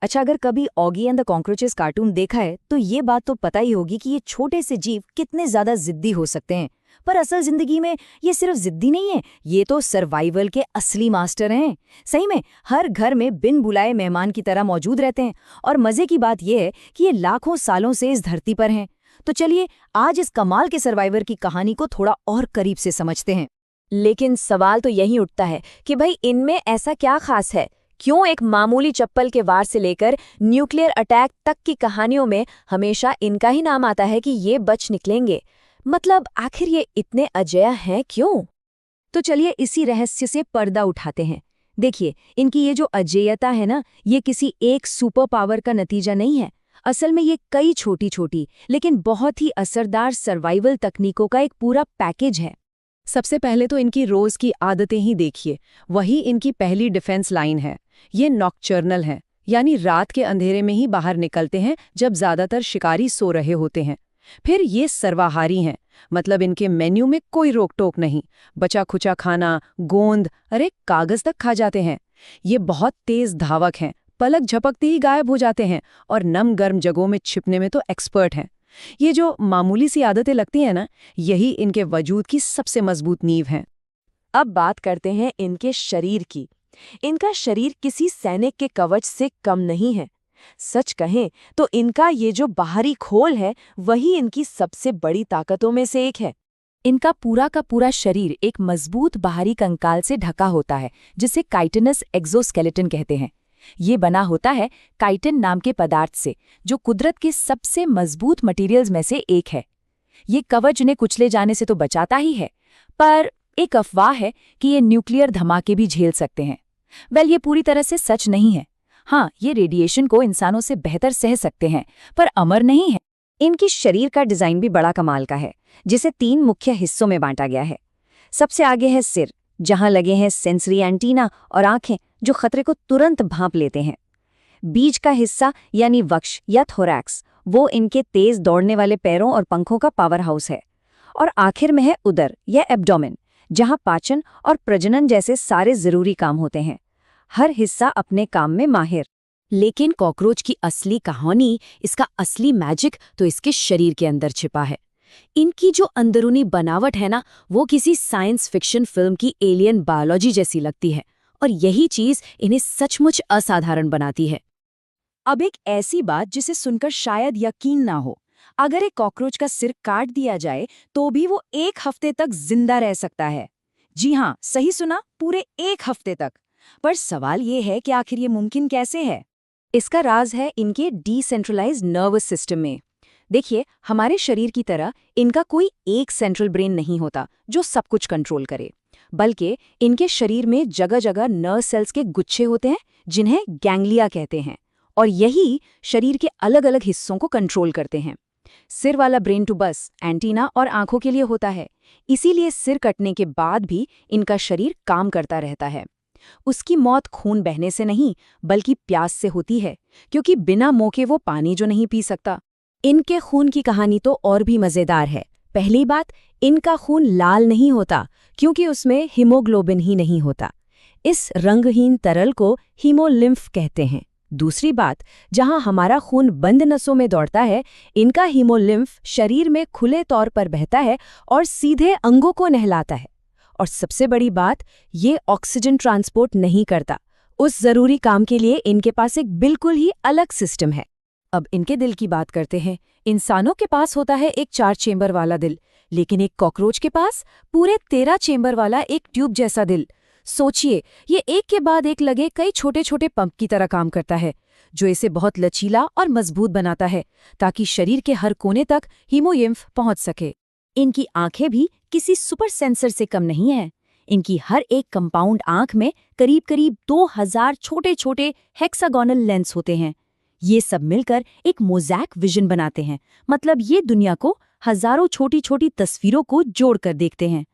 अच्छा, अगर कभी Oggy and the cockroaches cartoon देखा है तो ये बात तो पता ही होगी कि ये छोटे से जीव कितने ज्यादा जिद्दी हो सकते हैं। पर असल जिंदगी में ये सिर्फ जिद्दी नहीं है, ये तो सर्वाइवल के असली मास्टर हैं। सही में हर घर में बिन बुलाए मेहमान की तरह मौजूद रहते हैं। और मजे की बात यह है कि ये लाखों सालों से इस धरती पर हैं। तो चलिए आज इस कमाल के सर्वाइवर की कहानी को थोड़ा और करीब से समझते हैं। लेकिन सवाल तो यही उठता है कि भाई इनमें ऐसा क्या खास है? क्यों एक मामूली चप्पल के वार से लेकर न्यूक्लियर अटैक तक की कहानियों में हमेशा इनका ही नाम आता है कि ये बच निकलेंगे? मतलब आखिर ये इतने अजेय हैं क्यों? तो चलिए इसी रहस्य से पर्दा उठाते हैं। देखिए, इनकी ये जो अजेयता है ना, ये किसी एक सुपर पावर का नतीजा नहीं है। असल में ये कई छोटी छोटी लेकिन बहुत ही असरदार सर्वाइवल तकनीकों का एक पूरा पैकेज है। सबसे पहले तो इनकी रोज की आदतें ही देखिए। वही इनकी पहली डिफेंस लाइन है। ये नॉकचर्नल हैं, यानी रात के अंधेरे में ही बाहर निकलते हैं जब ज्यादातर शिकारी सो रहे होते हैं। फिर ये सर्वाहारी हैं, मतलब इनके मेन्यू में कोई रोक टोक नहीं। बचा खुचा खाना, गोंद, अरे कागज तक खा जाते हैं। ये बहुत तेज धावक हैं, पलक झपकते ही गायब हो जाते हैं और नम गर्म जगहों में छिपने में तो एक्सपर्ट हैं। ये जो मामूली सी आदतें लगती हैं ना, यही इनके वजूद की सबसे मजबूत नींव है। अब बात करते हैं इनके शरीर की। इनका शरीर किसी सैनिक के कवच से कम नहीं है। सच कहें तो इनका ये जो बाहरी खोल है वही इनकी सबसे बड़ी ताकतों में से एक है। इनका पूरा का पूरा शरीर एक मजबूत बाहरी कंकाल से ढका होता है, जिसे काइटिनस एक्सोस्केलेटन कहते हैं। ये बना होता है काइटिन नाम के पदार्थ से, जो कुदरत के सबसे मजबूत मटेरियल्स में से एक है। ये कवच उन्हें कुचले जाने से तो बचाता ही है, पर एक अफवाह है कि ये न्यूक्लियर धमाके भी झेल सकते हैं। ये पूरी तरह से सच नहीं है। हाँ, ये रेडिएशन को इंसानों से बेहतर सह सकते हैं, पर अमर नहीं है। इनकी शरीर का डिजाइन भी बड़ा कमाल का है, जिसे 3 मुख्य हिस्सों में बांटा गया है। सबसे आगे है सिर, जहां लगे हैं सेंसरी एंटीना और आंखें जो खतरे को तुरंत भांप लेते हैं। बीच का हिस्सा यानी वक्ष या थोरैक्स, वो इनके तेज दौड़ने वाले पैरों और पंखों का पावर हाउस है। और आखिर में है उदर या एब्डोमेन, जहां पाचन और प्रजनन जैसे सारे जरूरी काम होते हैं। हर हिस्सा अपने काम में माहिर। लेकिन कॉकरोच की असली कहानी, इसका असली मैजिक तो इसके शरीर के अंदर छिपा है। इनकी जो अंदरूनी बनावट है ना, वो किसी साइंस फिक्शन फिल्म की एलियन बायोलॉजी जैसी लगती है, और यही चीज इन्हें सचमुच असाधारण बनाती है। अब एक ऐसी बात जिसे सुनकर शायद यकीन ना हो, अगर एक कॉकरोच का सिर काट दिया जाए तो भी वो 1 हफ्ते तक जिंदा रह सकता है। जी हाँ, सही सुना, पूरे 1 हफ्ते तक। पर सवाल ये है कि आखिर ये मुमकिन कैसे है? इसका राज है इनके डिसेंट्रलाइज्ड नर्वस सिस्टम में। देखिए, हमारे शरीर की तरह इनका कोई एक सेंट्रल ब्रेन नहीं होता जो सब कुछ कंट्रोल करे, बल्कि इनके शरीर में जगह जगह नर्व सेल्स के गुच्छे होते हैं, जिन्हें गैंग्लिया कहते हैं, और यही शरीर के अलग अलग हिस्सों को कंट्रोल करते हैं। सिर वाला ब्रेन तो बस एंटीना और आंखों के लिए होता है, इसीलिए सिर कटने के बाद भी इनका शरीर काम करता रहता है। उसकी मौत खून बहने से नहीं, बल्कि प्यास से होती है, क्योंकि बिना मुंह के वो पानी जो नहीं पी सकता। इनके खून की कहानी तो और भी मजेदार है। पहली बात, इनका खून लाल नहीं होता, क्योंकि उसमें हीमोग्लोबिन ही नहीं होता। इस रंगहीन तरल को हीमोलिम्फ कहते हैं। दूसरी बात, जहां हमारा खून बंद नसों में दौड़ता है, इनका हीमोलिम्फ शरीर में खुले तौर पर बहता है और सीधे अंगों को नहलाता है। और सबसे बड़ी बात, ये ऑक्सीजन ट्रांसपोर्ट नहीं करता। उस जरूरी काम के लिए इनके पास एक बिल्कुल ही अलग सिस्टम है। अब इनके दिल की बात करते हैं। इंसानों के पास होता है एक 4 चेंबर वाला दिल, लेकिन एक कॉकरोच के पास पूरे 13 चेंबर वाला एक ट्यूब जैसा दिल। सोचिए, ये एक के बाद एक लगे कई छोटे छोटे पंप की तरह काम करता है, जो इसे बहुत लचीला और मजबूत बनाता है, ताकि शरीर के हर कोने तक हीमोलिम्फ पहुंच सके। इनकी आंखें भी किसी सुपर सेंसर से कम नहीं है। इनकी हर एक कंपाउंड आंख में करीब करीब 2000 छोटे छोटे हेक्सागोनल लेंस होते हैं। ये सब मिलकर एक मोज़ैक विजन बनाते हैं, मतलब ये दुनिया को हजारों छोटी छोटी तस्वीरों को जोड़कर देखते हैं।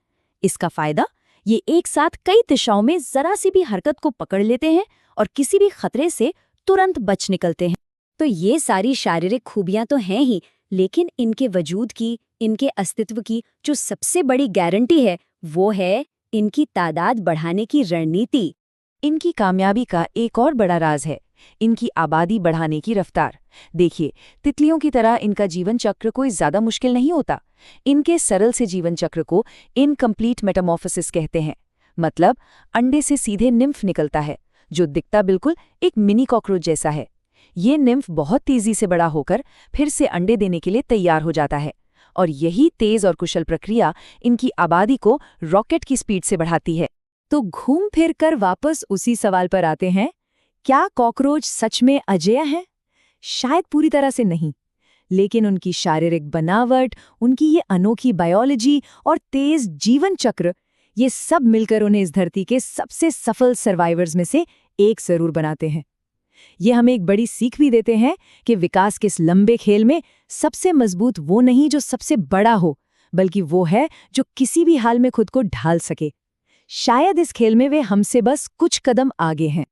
इसका फायदा, ये एक साथ कई दिशाओं में जरा सी भी हरकत को पकड़ लेते हैं और किसी भी खतरे से तुरंत बच निकलते हैं। तो ये सारी शारीरिक खूबियां तो हैं ही, लेकिन इनके वजूद की, इनके अस्तित्व की जो सबसे बड़ी गारंटी है, वो है इनकी तादाद बढ़ाने की रणनीति। इनकी कामयाबी का एक और बड़ा राज है इनकी आबादी बढ़ाने की रफ्तार। देखिए, तितलियों की तरह इनका जीवन चक्र कोई ज्यादा मुश्किल नहीं होता। इनके सरल से जीवन चक्र को इनकम्प्लीट मेटामॉर्फोसिस कहते हैं। मतलब अंडे से सीधे निम्फ निकलता है, जो दिखता बिल्कुल एक मिनी कॉकरोच जैसा है। ये निम्फ बहुत तेजी से बड़ा होकर फिर से अंडे देने के लिए तैयार हो जाता है, और यही तेज और कुशल प्रक्रिया इनकी आबादी को रॉकेट की स्पीड से बढ़ाती है। तो घूम फिर कर वापस उसी सवाल पर आते हैं, क्या कॉकरोच सच में अजेय हैं? शायद पूरी तरह से नहीं, लेकिन उनकी शारीरिक बनावट, उनकी ये अनोखी बायोलॉजी और तेज जीवन चक्र, ये सब मिलकर उन्हें इस धरती के सबसे सफल सर्वाइवर्स में से एक जरूर बनाते हैं। ये हमें एक बड़ी सीख भी देते हैं कि विकास के इस लंबे खेल में सबसे मजबूत वो नहीं जो सबसे बड़ा हो, बल्कि वो है जो किसी भी हाल में खुद को ढाल सके। शायद इस खेल में वे हमसे बस कुछ कदम आगे हैं।